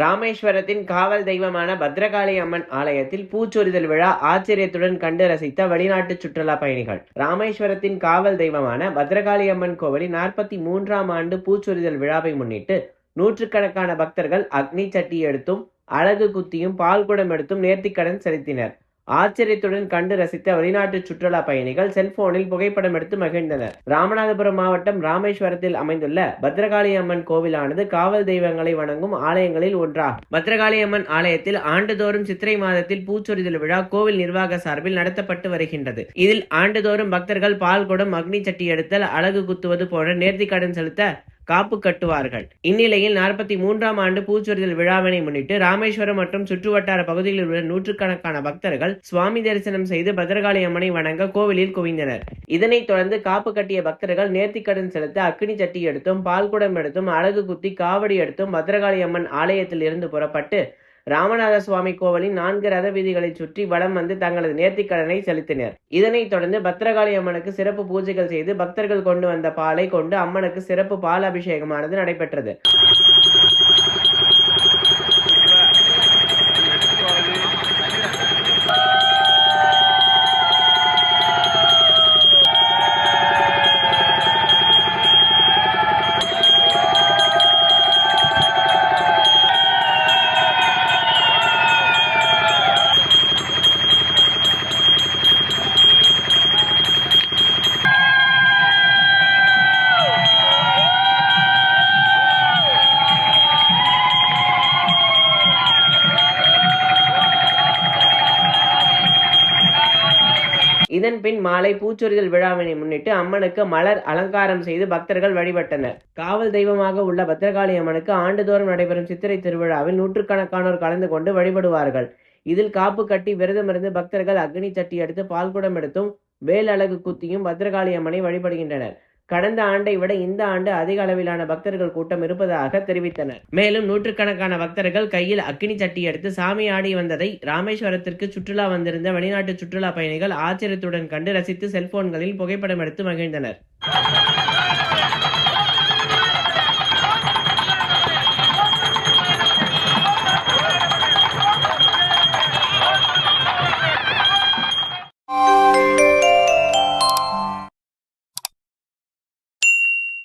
ராமேஸ்வரத்தின் காவல் தெய்வமான பத்ரகாளி அம்மன் ஆலயத்தில் பூச்சொரிதல் விழா ஆச்சரியத்துடன் கண்டு ரசித்த வெளிநாட்டு சுற்றுலா பயணிகள். ராமேஸ்வரத்தின் காவல் தெய்வமான பத்ரகாளி அம்மன் கோவிலின் 43ஆம் ஆண்டு பூச்சொரிதல் விழாவை முன்னிட்டு நூற்றுக்கணக்கான பக்தர்கள் அக்னி சட்டி எடுத்தும் அழகு குத்தியும் பால்குடம் எடுத்தும் நேர்த்திக்கடன் செலுத்தினர். ஆச்சரியத்துடன் கண்டு ரசித்த வெளிநாட்டு சுற்றுலா பயணிகள் செல்போனில் புகைப்படம் எடுத்து மகிழ்ந்தனர். ராமநாதபுரம் மாவட்டம் ராமேஸ்வரத்தில் அமைந்துள்ள பத்ரகாளி அம்மன் கோவிலானது காவல் தெய்வங்களை வணங்கும் ஆலயங்களில் ஒன்றாகும். பத்ரகாளி அம்மன் ஆலயத்தில் ஆண்டுதோறும் சித்திரை மாதத்தில் பூச்சொரிதல் விழா கோவில் நிர்வாக சார்பில் நடத்தப்பட்டு வருகின்றது. இதில் ஆண்டுதோறும் பக்தர்கள் பால்குடம், அக்னி சட்டி எடுத்தல், அழகு குத்துவது போன்ற நேர்த்திக்கடன் செலுத்த காப்பு கட்டுவார்கள். இந்நிலையில் 43ஆம் ஆண்டு பூச்சொரிதல் விழாவினை முன்னிட்டு ராமேஸ்வரம் மற்றும் சுற்றுவட்டார பகுதிகளில் உள்ள நூற்றுக்கணக்கான பக்தர்கள் சுவாமி தரிசனம் செய்து பத்ரகாளி அம்மனை வணங்க கோவிலில் குவிந்தனர். இதனைத் தொடர்ந்து காப்பு கட்டிய பக்தர்கள் நேர்த்திக்கடன் செலுத்த அக்னி சட்டி எடுத்தும் பால்குடம் எடுத்தும் அழகு குத்தி காவடி எடுத்தும் பத்ரகாளி அம்மன் ஆலயத்தில் இருந்து புறப்பட்டு ராமநாத சுவாமி கோவிலின் 4 ரத வீதிகளை சுற்றி வலம் வந்து தங்களது நேர்த்திக்கடனை செலுத்தினர். இதனைத் தொடர்ந்து பத்ரகாளி அம்மனுக்கு சிறப்பு பூஜைகள் செய்து பக்தர்கள் கொண்டு வந்த பாலை கொண்டு அம்மனுக்கு சிறப்பு பால் அபிஷேகமானது நடைபெற்றது. இதன் பின் மாலை பூச்சொரிதல் விழாவினை முன்னிட்டு அம்மனுக்கு மலர் அலங்காரம் செய்து பக்தர்கள் வழிபட்டனர். காவல் தெய்வமாக உள்ள பத்ரகாளி அம்மனுக்கு ஆண்டுதோறும் நடைபெறும் சித்திரை திருவிழாவில் நூற்றுக்கணக்கானோர் கலந்து கொண்டு வழிபடுவார்கள். இதில் காப்பு கட்டி விரதமிருந்து பக்தர்கள் அக்னி சட்டி எடுத்து பால்குடம் எடுத்தும் வேல் அழகு குத்தியும் பத்ரகாளி அம்மனை வழிபடுகின்றனர். கடந்த ஆண்டை விட இந்த ஆண்டு அதிக அளவிலான பக்தர்கள் கூட்டம் இருப்பதாக தெரிவித்தனர். மேலும் நூற்றுக்கணக்கான பக்தர்கள் கையில் அக்னி சட்டி எடுத்து சாமி ஆடி வந்ததை ராமேஸ்வரத்திற்கு சுற்றுலா வந்திருந்த வெளிநாட்டு சுற்றுலா பயணிகள் ஆச்சரியத்துடன் கண்டு ரசித்து செல்போன்களில் புகைப்படம் எடுத்து மகிழ்ந்தனர்.